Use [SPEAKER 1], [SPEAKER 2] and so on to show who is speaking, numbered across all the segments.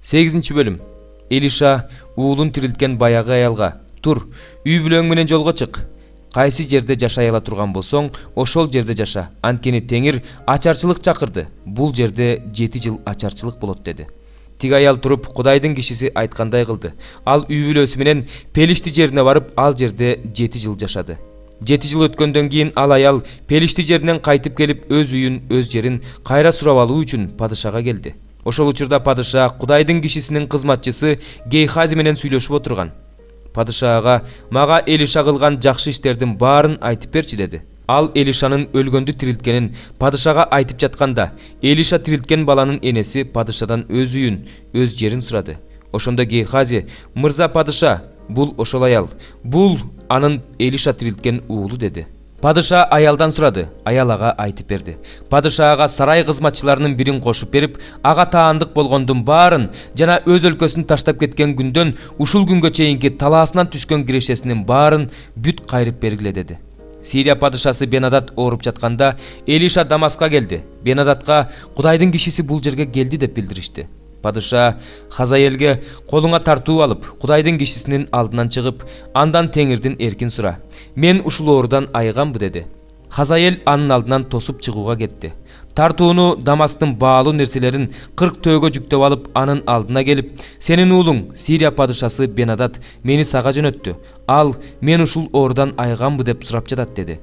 [SPEAKER 1] 8 bölüm. Элиша уулун тирилткен баягы аялга: "Тур, үй бүлөң менен жолго чык. Кайсы жерде жашай ала турган болсоң, ошол жерде жаша. Анткени Теңир ачарчылык чакырды. Бул жерде 7 жыл ачарчылык болот" деди. Тик аял туруп, Кудайдын кишиси айткандай кылды. Ал үй бүлөсү менен Пелишти жерине барып, ал жерде 7 жыл жашады. 7 жыл өткөндөн кийин ал аял Пелишти жеринен кайтып келип, өз үйүн, өз жерин кайра сурап алуу үчүн падышага келди. Ошол учурда падыша Кудайдын кишисинин кызматчысы Гейхази менен сүйлөшүп отурган. Падышага: "Мага Элиша кылган жакшы иштердин баарын айтып берчи" деди. Ал Элишанын өлгөндү тирилткенин падышага айтып жатканда, Элиша тирилткен баланын энеси падышадан өз үйүн, өз жерин сурады. Ошондо Гейхази: "Мырза падыша, бул ошол аял. Бул анын Элиша тирилткен уулу" деди. Падыша аялдан сурады, аял ага айтып берди. Падыша ага сарай кызматчыларынын бирин кошуп берип, ага таандык болгондун баарын жана өз өлкөсүн таштап кеткен күндөн ушул күнгө чейинки талаасынан түшкөн кирешесинин баарын бүт кайрып бергиле деди. Сирия падышасы Бенадат ооруп жатканда Элиша Дамаска келди. Бенадатка Кудайдын кишиси бул жерге келди деп билдиришти. Падыша Хазаэлге: "Колуңа тартуу алып, Кудайдын кишисинин алдынан чыгып, андан Теңирдин эркин сура. Мен ушул оорудан айыганбы" деди. Хазаэл анын алдынан тосуп чыгууга кетти. Тартууну, Дамастын баалуу нерселерин 40 төөгө жүктөп алып, анын алдына келип: "Сенин уулуң, Сирия падышасы Бенадат мени сага жөнөттү. Ал мен ушул оорудан айыганбы деп сурап жатат" деди.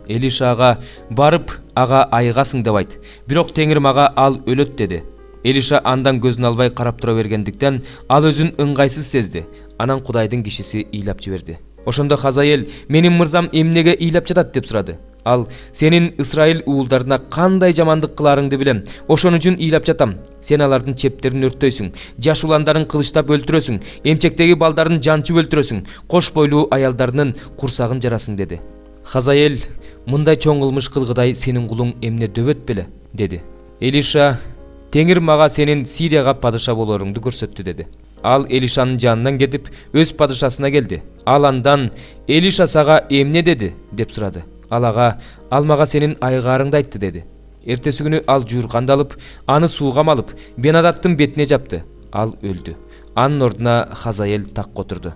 [SPEAKER 1] Элиша ага: "Барып, ага айыгасың деп айт. Бирок Теңир мага ал өлөт" деди. Элиша андан көзүн албай карап тура бергендиктен ал өзүн ыңгайсыз сезди. Анан Кудайдын кишиси ыйлап жиберди. Ошондо Хазаэл: "Менин мырзам эмнеге ыйлап жатат" деп сурады. Ал: "Сенин Исраил уулдарына кандай жамандык кыларыңды билем. Ошон үчүн ыйлап жатам. Сен алардын чептерин өрттөйсүң, жаш уландарын кылычтап өлтүрөсүң, эмчектеги балдарын жанчып өлтүрөсүң, кош бойлуу аялдарынын курсагын жарасың" деди. Хазаэл: "Мындай чоң кылмыш кылгыдай сенин кулуң эмне дөбөт беле" деди. Элиша: "Теңир мага сенин Сирияга падыша болоруңду көрсөттү" деди. Ал Элишанын жанынан кетип, өз падышасына келди. Ал андан: "Элиша сага эмне деди" деп сурады. Ал ага: "Ал мага сенин айыгаарыңды айтты" деди. Эртеси күнү ал жуурканды алып, аны сууга малып, Бенадаттын бетине жапты. Ал өлдү. Анын ордуна Хазаэл такка отурду.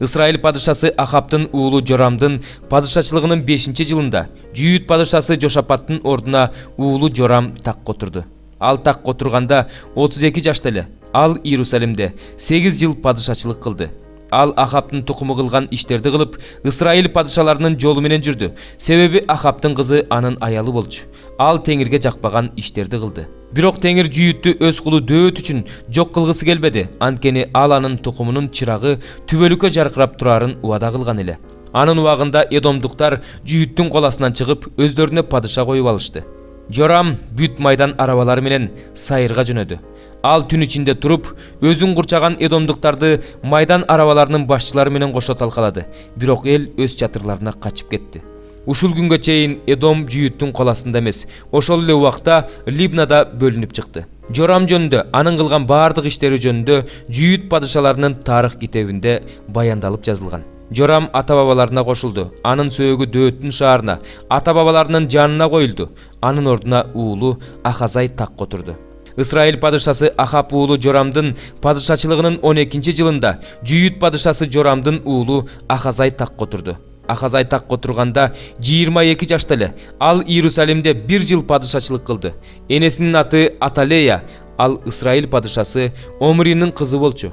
[SPEAKER 1] Исраил падышасы Ахаптын уулу Жорамдын падышачылыгынын 5-жылында Жүйүт падышасы Жошапаттын ордуна уулу Жорам такка отурду. Ал такка отурганда 32 жашта эле. Ал Иерусалимде 8 жыл падышачылык кылды. Ал Ахаптын тукуму кылган иштерди кылып, Исраил падышаларынын жолу менен жүрдү. Себеби Ахаптын кызы анын аялы болчу. Ал Теңирге жакпаган иштерди кылды. Бирок Теңир Жүйүттү өз кулу Дөөт үчүн жок кылгысы келбеди. Анткени ал анын тукумунун чырагы түбөлүккө жаркырап турарын убада кылган эле. Анын убагында Эдомдуктар Жүйүттүн кол астынан чыгып, өздөрүнө падыша коюп алышты. Жорам бүт майдан арабалары менен Сайырга жөнөдү. Ал түн ичинде туруп, өзүн курчаган Эдомдуктарды майдан арабаларынын башчылары менен кошо талкалады. Бирок эл өз чатырларына качып кетти. Ушул күнгө чейин Эдом Жүйүттүн кол астында эмес, ошол эле убакта Либнада бөлүнүп чыкты. Жорам жөнүндө, анын кылган баардык иштери жөнүндө Жүйүт падышаларынын тарых китебинде баяндалып жазылган. Жорам ата-бабаларына кошулду. Анын сөөгү Дөөттүн шаарына, ата-бабаларынын жанына коюлду. Анын ордуна уулу Ахазай такка отурду. Исраил падышасы Ахап уулу Жорамдын падышачылыгынын 12-жылында Жүйүт падышасы Жорамдын уулу Ахазай такка отурду. Ахазай такка отурганда 22 жашта эле. Ал Иерусалимде 1 жыл падышачылык кылды. Энесинин аты Аталея. Ал Исраил падышасы Омринин кызы болчу.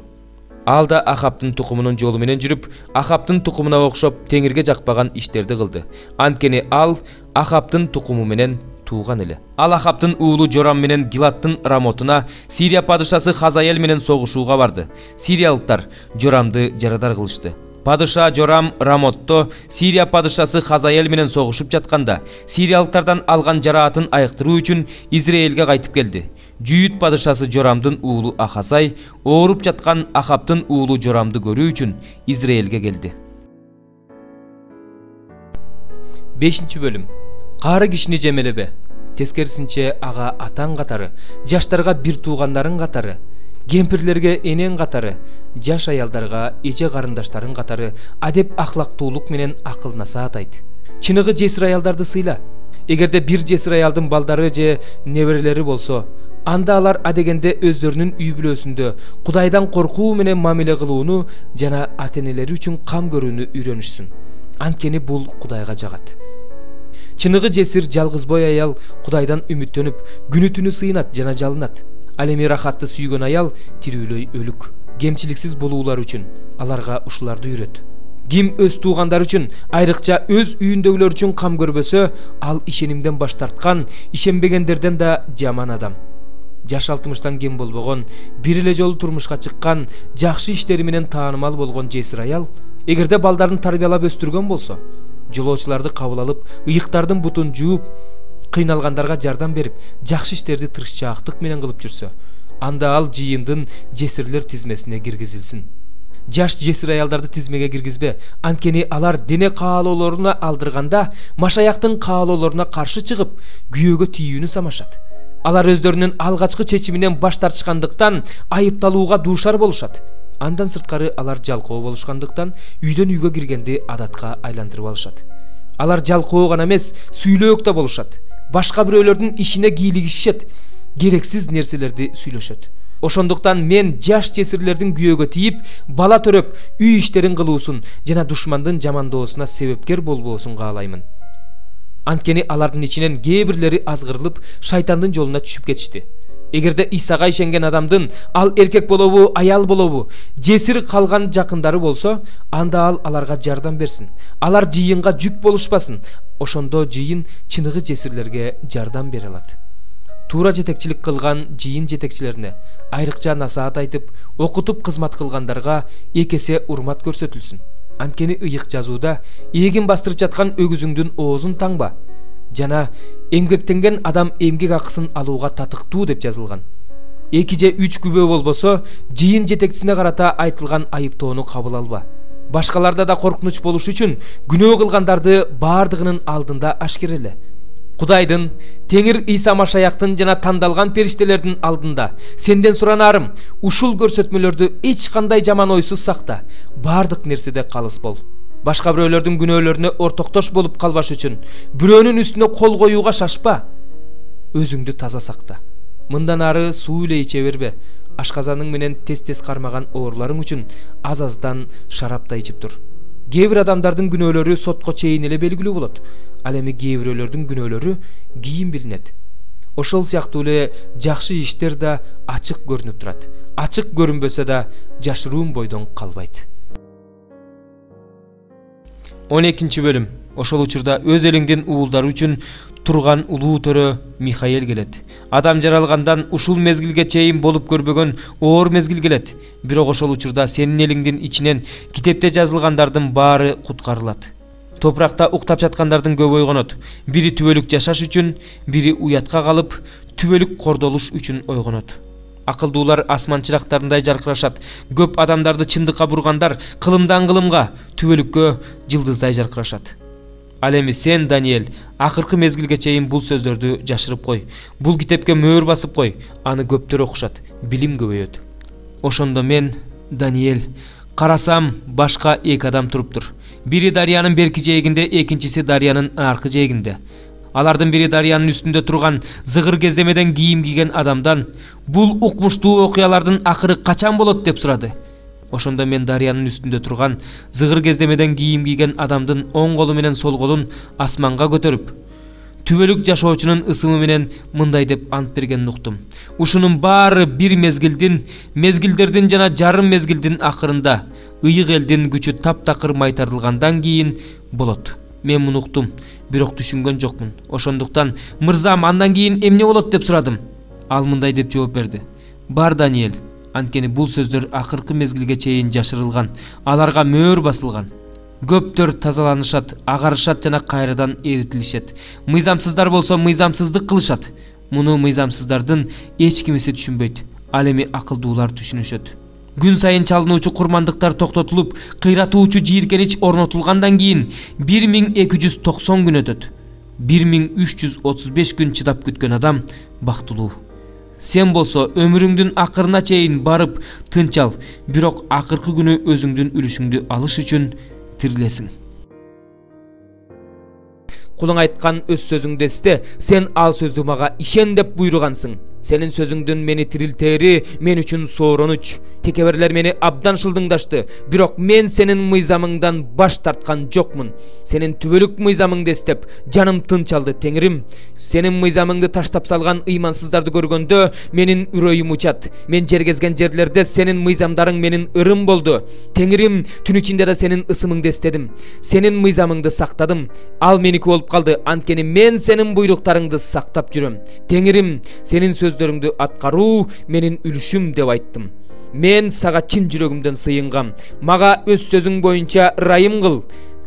[SPEAKER 1] Ал да Ахаптын тукумунун жолу менен жүрүп, Ахаптын тукумуна окшоп Теңирге жакпаган иштерди кылды. Анткени ал Ахаптын тукуму менен тууган эле. Ал Ахаптын уулу Жорам менен Гилаттын Рамотуна Сирия падышасы Хазаэл менен согушууга барды. Сириялыктар Жорамды жарадар кылышты. Падыша Жорам Рамотто Сирия падышасы Хазаэл менен согушуп жатканда, сириялыктардан алган жараатын айыктыруу үчүн Израилге кайтып келди. Жүйүт падышасы Жорамдын уулу Ахазай ооруп жаткан Ахаптын уулу Жорамды көрүү үчүн Израилге келди. 5 бөлүм. Кары кишини жемелебе. Тескерисинче ага атаң катары, жаштарга бир туугандарың катары, кемпирлерге энең катары, жаш аялдарга эже карындаштарың катары адеп ахлактуулук менен акыл насаат айт. Чыныгы жесир аялдарды сыйла. Эгерде бир жесир аялдын балдары же неберелери болсо, Анда алар адегенде өздөрүнүн үй бүлөсүндө Кудайдан коркуу менен мамиле кылууну жана ата-энелери үчүн кам көрүүнү үйрөнүшсүн. Анткени бул Кудайга жагат. Чыныгы жесир жалгызбой аял Кудайдан үмүттөнүп, күнү-түнү сыйнат жана жалынат. Ал эми рахатты сүйгөн аял тирүүлөй өлүк. Кемчиликсиз болуулар үчүн аларга ушуларды үйрөт. Ким өз туугандар үчүн, айрыкча өз үйүндөгүлөр үчүн кам көрбөсө, ал ишенимден баш тарткан, ишенбегендерден да жаман адам. Жаш 60-тан кем болбогон, бир эле жолу турмушка чыккан, жакшы иштери менен таанымал болгон жесир аял, эгерде балдарын тарбиялап өстүргөн болсо, жолоочуларды кабыл алып, ыйыктардын бутун жууп, кыйналгандарга жардам берип, жакшы иштерди тырышчаактык менен кылып жүрсө, анда ал жыйындын жесирлер тизмесине киргизилсин. Жаш жесир аялдарды тизмеге киргизбе, анткени алар дене каалоолоруна алдырганда машаяктын каалоолоруна каршы чыгып, күйөөгө тийүүнү самашат. Алар өздөрүнүн алгачкы чечиминен баш тартышкандыктан айыпталууга дуушар болушат. Андан сырткары алар жалкоо болушкандыктан үйдөн үйгө киргенди адатка айландырып алышат. Алар жалкоо гана эмес, сүйлөөк да болушат. Башка бирөөлөрдүн ишине кийлигишет, керексиз нерселерди сүйлөшөт. Ошондуктан мен жаш жесирлердин күйөөгө тийип, бала төрөп, үй иштерин кылуусун жана душмандын жамандоосуна себепкер болбоосун каалаймын. Анткени алардын ичинен кээ бирлери азгырылып, шайтандын жолуна түшүп кетишти. Эгерде Исага ишенген адамдын, ал эркек болобу, аял болобу, жесир калган жакындары болсо, анда ал аларга жардам берсин. Алар жыйынга жүк болушпасын. Ошондо жыйын чыныгы жесирлерге жардам бере алат. Туура жетекчилик кылган жыйын жетекчилерине айрыкча насаат айтып, окутуп кызмат кылгандарга экесе урмат көрсөтүлсүн. Анткени ыйык жазууда эгин бастырып жаткан өгүзүңдүн оозун таңба жана эмгектенген адам эмгек акысын алууга татыктуу деп жазылган. 2 же 3 күбө болбосо, жыйын жетекчисине карата айтылган айыптоону кабыл алба. Башкаларда да коркунуч болуш үчүн күнөө кылгандарды баардыгынын алдында ашкереле. Кудайдын, Теңир Иса Машаяктын жана тандалган периштелердин алдында сенден суранарым, ушул көрсөтмөлөрдү эч кандай жаман ойсуз сакта, бардык нерседе калыс бол. Башка бирөөлөрдүн күнөөлөрүнө ортоктош болуп калбаш үчүн бирөөнүн үстүнө кол коюуга шашпа. Өзүңдү таза сакта. Мындан ары суу эле иче бербе. Ашказаның менен тез-тез кармаган ооруларың үчүн аз-аздан шарап да ичип тур. Кээ бир адамдардын күнөөлөрү сотко чейин эле белгилүү болот. Ал эми кээ бирөөлөрдүн күнөөлөрү кийин билинет. Ошол сыяктуу эле жакшы иштер да ачык көрүнүп турат. Ачык көрүнбөсө да жашыруун бойдон калбайт. 12 бөлүм. Ошол учурда өз элиңдин уулдары үчүн турган улуу төрө Михаил келет. Адам жаралгандан ушул мезгилге чейин болуп көрбөгөн оор мезгил келет. Бирок ошол учурда сенин элиңдин ичинен китепте жазылгандардын баары куткарылат. Топуракта уктап жаткандардын көбү ойгонот. Бири түбөлүк жашаш үчүн, бири уятка калып, түбөлүк кордолуш үчүн ойгонот. Акылдуулар асман чырактарындай жаркырашат. Көп адамдарды чындыкка бургандар кылымдан кылымга, түбөлүккө жылдыздай жаркырашат. Ал эми сен, Даниэль, акыркы мезгилге чейин бул сөздөрдү жашырып кой. Бул китепке мөөр басып кой. Аны көптөр окушат, билим көбөйөт. Ошондо мен, Даниэль, карасам башка 2 адам туруптур. Бири дарыянын берки жээгинде, экинчиси дарыянын аркы жээгинде. Алардын бири дарыянын үстүндө турган зыгыр кездемеден кийим кийген адамдан бул укмуштуу окуялардын акыры качан болот деп сурады. Ошондо мен дарыянын үстүндө турган зыгыр кездемеден кийим кийген адамдын оң колу менен сол колун асманга көтөрүп, түбөлүк жашоочунун ысымы менен мындай деп ант бергенин уктум. Ушунун баары бир мезгилдердин жана жарым мезгилдин акырында ыйык элдин күчү таптакыр майтарылгандан кийин болот. Мен муну уктум, бирок түшүнгөн жокмун. Ошондуктан, мырзам, андан кийин эмне болот деп сурадым. Ал мындай деп жооп берди. Бар, Даниэль, анткени бул сөздөр акыркы мезгилге чейин жашырылган, аларга мөөр басылган. Көптөр тазаланышат, агарышат жана кайрадан эритилишет. Мыйзамсыздар болсо мыйзамсыздык кылышат. Муну мыйзамсыздардын эч кимиси түшүнбөйт. Ал эми акылдуулар түшүнүшөт. Күн сайын чалынуучу курмандыктар токтотулуп, кыйратуучу жийиркенич орнотулгандан кийин 1290 күн өтөт. 1335 күн чыдап күткөн адам бактылуу. Сен болсо өмүрүңдүн акырына чейин барып тынч ал, бирок акыркы күнү өзүңдүн үлүшүңдү алыш үчүн тирилесиң. Кулуң айткан өз сөзүңдө эсте, сен ал сөздү мага ишен деп буйругансың. Senin sözüңдün meni tiriltери men üçün sooронуч. Tekebirler meni abdan şıldıngdaştı. Birok men senin mıyzamыңdan baş tartkan jokmun. Senin tübölük mıyzamыңды estep canım tınç aldı Tengrim. Senin mıyzamыңды taştap salgan imansızdardı görgöndö menin üreğim uçat. Men jergezgen jerlerde senin mıyzamdarың menin ırım boldu. Tengrim, tün içinde de senin ısımыңды estedim. Senin mıyzamыңды saktadım. Al meniki olup kaldı. Antkeni men senin buyruklarыңды saktap жүрөm. Tengrim, senin sözlörүңдү atkarуу menin үлүшүm деп айттым. Men saga çin жүрөгүмдөн сыйынгам. Мага өз сөзүң боюнча ырайым кыл.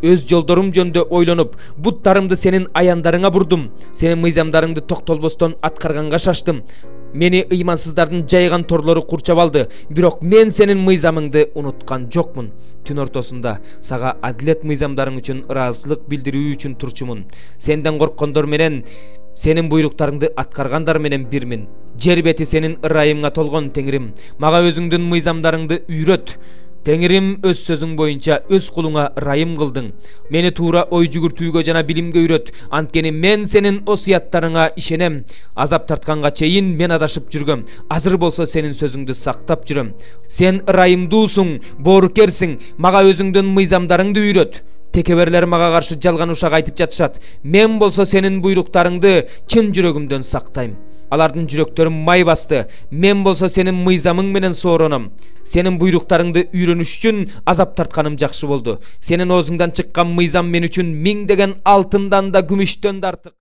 [SPEAKER 1] Өз жолдорум жөнүндө ойлонуп, буттарымды сенин аяндарыңа бурдум. Сенин мыйзамдарыңды токтолбостон аткарганга шаштым. Мени ыймансыздардын жайган торлору курчап алды. Бирок мен сенин мыйзамыңды унуткан жокмун. Түн ортосунда сага адилет мыйзамдарың үчүн ыраазычылык билдирүү үчүн турчумун. Сенден корккондор менен senin buyruktарыңды аткаргандар менен бирмин. Жер бети сенин ырайымга толгон Теңирим. Мага өзүңдүн мыйзамдарыңды үйрөт. Теңирим, өз сөзүң боюнча өз кулуңа ырайым кылдың. Мени туура ой жүгүртүүгө жана билимге үйрөт. Анткени мен сенин осуяттарыңа ишенем. Азап тартканга чейин мен адашып жүргөм. Азыр болсо сенин сөзүңдү сактап жүрөм. Сен ырайымдуусуң, боорукерсиң. Мага өзүңдүн мыйзамдарыңды үйрөт. Tekebirler maga karşı жалган ушак айтып жатышат. Мен болсо сенин буйруктарыңды чын жүрөгүмдөн сактайм. Алардын жүрөктөрү май басты. Мен болсо сенин мыйзамың менен соороном. Сенин буйруктарыңды үйрөнүш үчүн азап тартканым жакшы болду. Сенин оозуңдан чыккан мыйзам мен үчүн миңдеген алтындан да күмүштөн да артык.